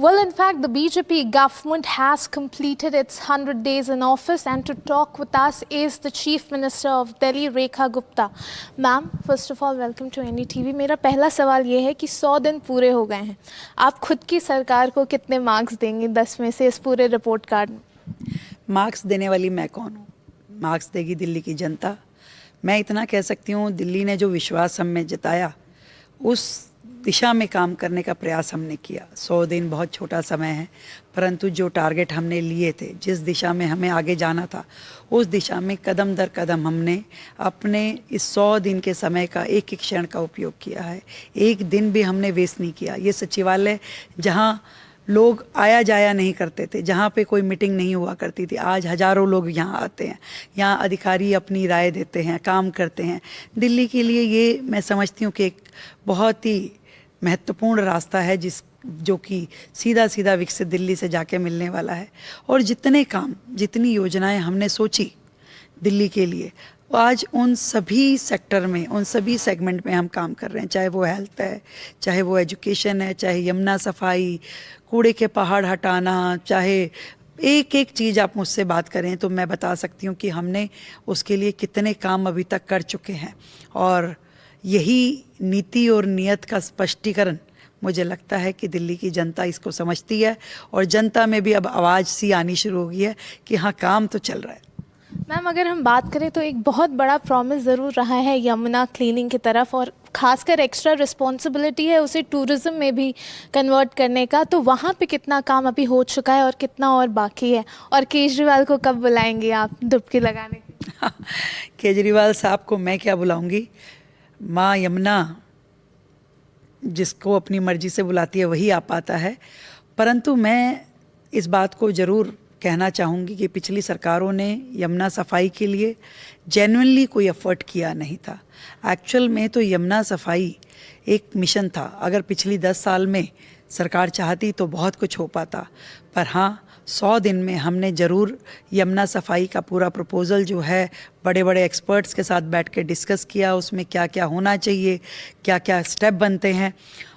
Well, in fact, the BJP government has completed its 100 days in office, and to talk with us is the Chief Minister of Delhi, Rekha Gupta. Ma'am, first of all, welcome to NDTV. मेरा पहला सवाल ये है कि 100 दिन पूरे हो गए हैं, आप खुद की सरकार को कितने मार्क्स देंगे 10 में से इस पूरे रिपोर्ट कार्ड में? मार्क्स देने वाली मैं कौन हूँ? मार्क्स देगी दिल्ली की जनता। मैं इतना कह सकती हूँ, दिल्ली ने जो विश्वास हम में जताया उस दिशा में काम करने का प्रयास हमने किया। 100 दिन बहुत छोटा समय है, परंतु जो टारगेट हमने लिए थे, जिस दिशा में हमें आगे जाना था, उस दिशा में कदम दर कदम हमने अपने इस 100 दिन के समय का एक एक क्षण का उपयोग किया है। एक दिन भी हमने वेस्ट नहीं किया। ये सचिवालय जहाँ लोग आया जाया नहीं करते थे, जहाँ पे कोई मीटिंग नहीं हुआ करती थी, आज हज़ारों लोग यहाँ आते हैं। यहाँ अधिकारी अपनी राय देते हैं, काम करते हैं। दिल्ली के लिए ये मैं समझती हूँ कि एक बहुत ही महत्वपूर्ण रास्ता है जो कि सीधा सीधा विकसित दिल्ली से जाके मिलने वाला है। और जितने काम, जितनी योजनाएं हमने सोची दिल्ली के लिए, आज उन सभी सेक्टर में, उन सभी सेगमेंट में हम काम कर रहे हैं। चाहे वो हेल्थ है, चाहे वो एजुकेशन है, चाहे यमुना सफाई, कूड़े के पहाड़ हटाना, चाहे एक एक चीज़ आप मुझसे बात करें तो मैं बता सकती हूँ कि हमने उसके लिए कितने काम अभी तक कर चुके हैं। और यही नीति और नियत का स्पष्टीकरण मुझे लगता है कि दिल्ली की जनता इसको समझती है, और जनता में भी अब आवाज़ सी आनी शुरू हो गई है कि हाँ, काम तो चल रहा है। मैम, अगर हम बात करें तो एक बहुत बड़ा प्रॉमिस ज़रूर रहा है यमुना क्लीनिंग की तरफ, और खासकर एक्स्ट्रा रिस्पॉन्सिबिलिटी है उसे टूरिज़्म में भी कन्वर्ट करने का। तो वहाँ पे कितना काम अभी हो चुका है और कितना और बाकी है, और केजरीवाल को कब बुलाएंगे आप डुबकी लगाने के? केजरीवाल साहब को मैं क्या बुलाऊंगी? माँ यमुना जिसको अपनी मर्जी से बुलाती है वही आ पाता है। परंतु मैं इस बात को ज़रूर कहना चाहूँगी कि पिछली सरकारों ने यमुना सफाई के लिए जेन्युइनली कोई एफर्ट किया नहीं था। एक्चुअल में तो यमुना सफाई एक मिशन था। अगर पिछली 10 साल में सरकार चाहती तो बहुत कुछ हो पाता, पर हाँ, 100 दिन में हमने ज़रूर यमुना सफाई का पूरा प्रपोज़ल जो है बड़े बड़े एक्सपर्ट्स के साथ बैठ के डिस्कस किया। उसमें क्या क्या होना चाहिए, क्या क्या स्टेप बनते हैं,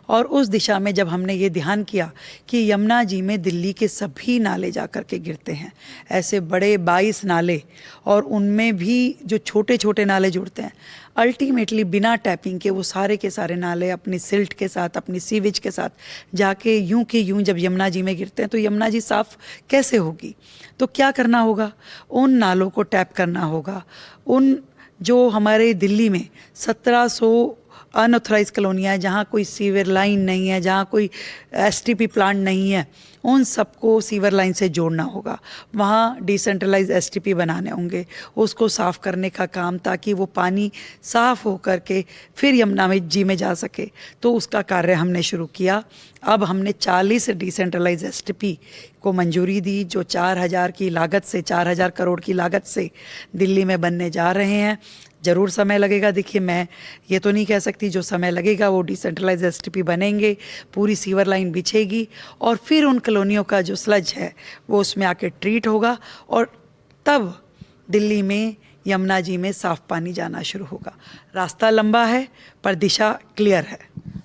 और उस दिशा में जब हमने ये ध्यान किया कि यमुना जी में दिल्ली के सभी नाले जा कर के गिरते हैं, ऐसे बड़े 22 नाले, और उनमें भी जो छोटे छोटे नाले जुड़ते हैं, अल्टीमेटली बिना टैपिंग के वो सारे के सारे नाले अपनी सिल्ट के साथ, अपनी सीवेज के साथ जाके यूं के यूं जब यमुना जी में गिरते हैं तो यमुना जी साफ़ कैसे होगी? तो क्या करना होगा? उन नालों को टैप करना होगा। उन जो हमारे दिल्ली में 1700 अनऑथराइज कॉलोनियाँ हैं, जहाँ कोई सीवर लाइन नहीं है, जहाँ कोई एसटीपी प्लांट नहीं है, उन सबको सीवर लाइन से जोड़ना होगा। वहाँ डिसेंट्रलाइज एसटीपी बनाने होंगे, उसको साफ़ करने का काम, ताकि वो पानी साफ़ हो करके फिर यमुना जी में जा सके। तो उसका कार्य हमने शुरू किया। अब हमने 40 डिसेंट्रलाइज एसटीपी को मंजूरी दी, जो 4000 की लागत से, 4000 करोड़ की लागत से दिल्ली में बनने जा रहे हैं। ज़रूर समय लगेगा। देखिए, मैं ये तो नहीं कह सकती जो समय लगेगा वो डिसेंट्रलाइज एसटीपी बनेंगे, पूरी सीवर लाइन बिछेगी, और फिर उन कॉलोनियों का जो स्लज है वो उसमें आके ट्रीट होगा, और तब दिल्ली में यमुना जी में साफ़ पानी जाना शुरू होगा। रास्ता लंबा है पर दिशा क्लियर है।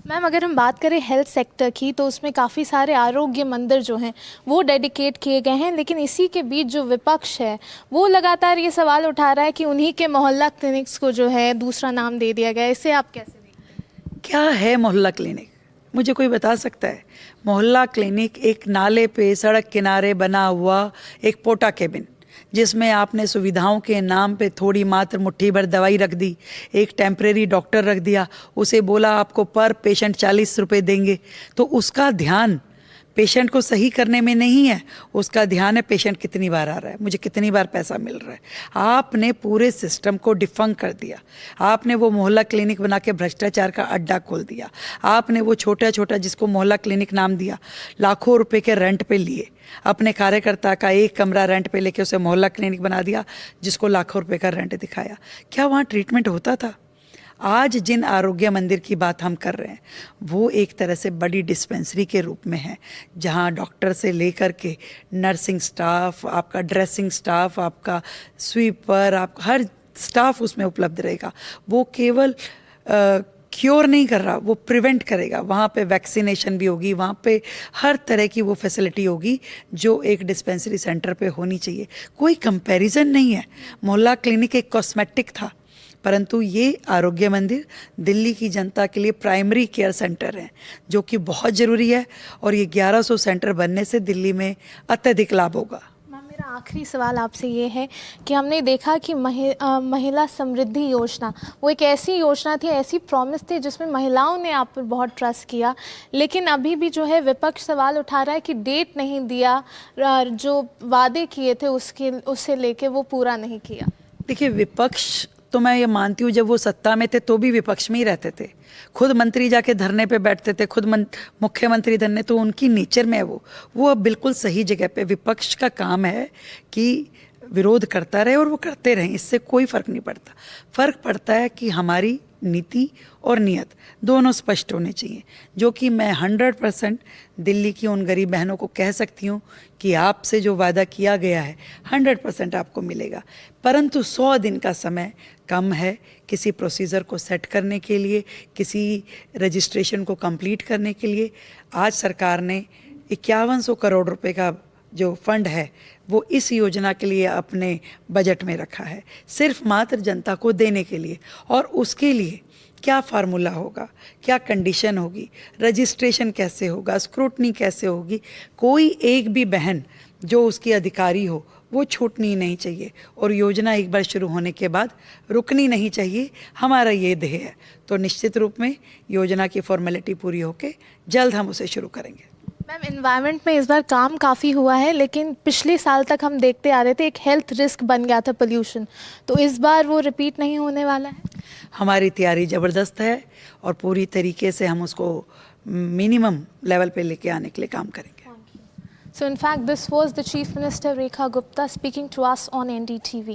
मैम, अगर हम बात करें हेल्थ सेक्टर की तो उसमें काफ़ी सारे आरोग्य मंदिर जो हैं वो डेडिकेट किए गए हैं, लेकिन इसी के बीच जो विपक्ष है वो लगातार ये सवाल उठा रहा है कि उन्हीं के मोहल्ला क्लिनिक्स को जो है दूसरा नाम दे दिया गया है। इसे आप कैसे देखते हैं? क्या है मोहल्ला क्लिनिक? मुझे कोई बता सकता है? मोहल्ला क्लिनिक एक नाले पे, सड़क किनारे बना हुआ एक पोटा केबिन, जिसमें आपने सुविधाओं के नाम पे थोड़ी मात्र मुट्ठी भर दवाई रख दी, एक टेम्परेरी डॉक्टर रख दिया, उसे बोला आपको पर पेशेंट 40 रुपये देंगे। तो उसका ध्यान पेशेंट को सही करने में नहीं है, उसका ध्यान है पेशेंट कितनी बार आ रहा है, मुझे कितनी बार पैसा मिल रहा है। आपने पूरे सिस्टम को डिफंक कर दिया। आपने वो मोहल्ला क्लिनिक बना के भ्रष्टाचार का अड्डा खोल दिया। आपने वो छोटा छोटा जिसको मोहल्ला क्लिनिक नाम दिया, लाखों रुपए के रेंट पे लिए, अपने कार्यकर्ता का एक कमरा रेंट पे लेके उसे मोहल्ला क्लिनिक बना दिया, जिसको लाखों रुपए का रेंट दिखाया। क्या वहाँ ट्रीटमेंट होता था? आज जिन आरोग्य मंदिर की बात हम कर रहे हैं वो एक तरह से बड़ी डिस्पेंसरी के रूप में है, जहां डॉक्टर से लेकर के नर्सिंग स्टाफ, आपका ड्रेसिंग स्टाफ, आपका स्वीपर, आप हर स्टाफ उसमें उपलब्ध रहेगा। वो केवल क्योर नहीं कर रहा, वो प्रिवेंट करेगा। वहाँ पे वैक्सीनेशन भी होगी, वहाँ पे हर तरह की वो फैसिलिटी होगी जो एक डिस्पेंसरी सेंटर पे होनी चाहिए। कोई कंपैरिजन नहीं है। मोहल्ला क्लिनिक एक कॉस्मेटिक था, परंतु ये आरोग्य मंदिर दिल्ली की जनता के लिए प्राइमरी केयर सेंटर है, जो कि बहुत ज़रूरी है। और ये 1100 सेंटर बनने से दिल्ली में अत्यधिक लाभ होगा। मैम, मेरा आखिरी सवाल आपसे ये है कि हमने देखा कि महिला समृद्धि योजना वो एक ऐसी योजना थी, ऐसी प्रॉमिस थी जिसमें महिलाओं ने आप पर बहुत ट्रस्ट किया, लेकिन अभी भी जो है विपक्ष सवाल उठा रहा है कि डेट नहीं दिया, जो वादे किए थे उससे लेके वो पूरा नहीं किया। देखिए, विपक्ष तो मैं ये मानती हूँ जब वो सत्ता में थे तो भी विपक्ष में ही रहते थे। खुद मंत्री जाके धरने पे बैठते थे, खुद मुख्यमंत्री धरने, तो उनकी नेचर में है वो अब बिल्कुल सही जगह पे। विपक्ष का काम है कि विरोध करता रहे और वो करते रहें, इससे कोई फ़र्क नहीं पड़ता। फ़र्क पड़ता है कि हमारी नीति और नियत दोनों स्पष्ट होने चाहिए, जो कि मैं 100% दिल्ली की उन गरीब बहनों को कह सकती हूँ कि आपसे जो वादा किया गया है 100% आपको मिलेगा। परंतु 100 दिन का समय कम है किसी प्रोसीजर को सेट करने के लिए, किसी रजिस्ट्रेशन को कंप्लीट करने के लिए। आज सरकार ने 5100 करोड़ रुपए का जो फंड है वो इस योजना के लिए अपने बजट में रखा है, सिर्फ मात्र जनता को देने के लिए। और उसके लिए क्या फार्मूला होगा, क्या कंडीशन होगी, रजिस्ट्रेशन कैसे होगा, स्क्रूटनी कैसे होगी, कोई एक भी बहन जो उसकी अधिकारी हो वो छूटनी नहीं चाहिए। और योजना एक बार शुरू होने के बाद रुकनी नहीं चाहिए, हमारा ये ध्येय है। तो निश्चित रूप में योजना की फॉर्मेलिटी पूरी होकर जल्द हम उसे शुरू करेंगे। मैम, एनवायरनमेंट में इस बार काम काफ़ी हुआ है, लेकिन पिछले साल तक हम देखते आ रहे थे एक हेल्थ रिस्क बन गया था पोल्यूशन, तो इस बार वो रिपीट नहीं होने वाला है। हमारी तैयारी ज़बरदस्त है और पूरी तरीके से हम उसको मिनिमम लेवल पे लेके आने के लिए काम करेंगे। So in fact, this was the Chief Minister Rekha Gupta speaking to us on NDTV.